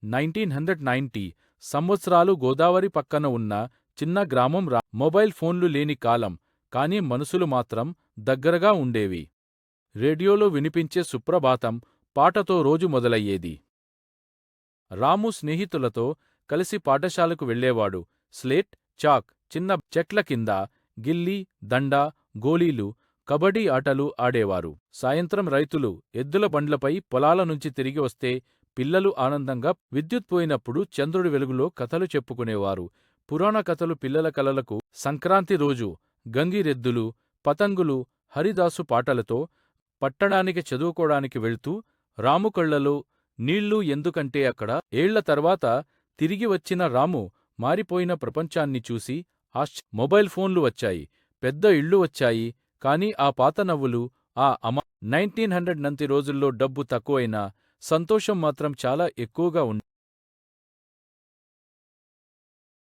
1990 సంవత్సరాలు గోదావరి పక్కన ఉన్న చిన్న గ్రామం మొబైల్ ఫోన్లు లేని కాలం, కానీ మనసులు మాత్రం దగ్గరగా ఉండేవి. రేడియోలో వినిపించే సుప్రభాతం పాటతో రోజు మొదలయ్యేది. రాము స్నేహితులతో కలిసి పాఠశాలకు వెళ్ళేవాడు. స్లేట్, చాక్, చిన్న చెట్ల కింద గిల్లీ, దండా, గోలీలు, కబడ్డీ ఆటలు ఆడేవారు. సాయంత్రం రైతులు ఎద్దుల బండ్లపై పొలాల నుంచి తిరిగి వస్తే పిల్లలు ఆనందంగా విద్యుత్ పోయినప్పుడు చంద్రుడి వెలుగులో కథలు చెప్పుకునేవారు. పురాణ కథలు పిల్లల కలలకు. సంక్రాంతి రోజు గంగిరెద్దులు, పతంగులు, హరిదాసు పాటలతో పట్టణానికి చదువుకోడానికి వెళ్తూ రాము కళ్లలో నీళ్లు. ఎందుకంటే అక్కడ ఏళ్ల తర్వాత తిరిగి వచ్చిన రాము మారిపోయిన ప్రపంచాన్ని చూసి మొబైల్ ఫోన్లు వచ్చాయి, పెద్ద ఇళ్ళు వచ్చాయి, కానీ ఆ పాత నవ్వులు, ఆ 1990 రోజుల్లో డబ్బు తక్కువైనా సంతోషం మాత్రం చాలా ఎక్కువగా ఉంది.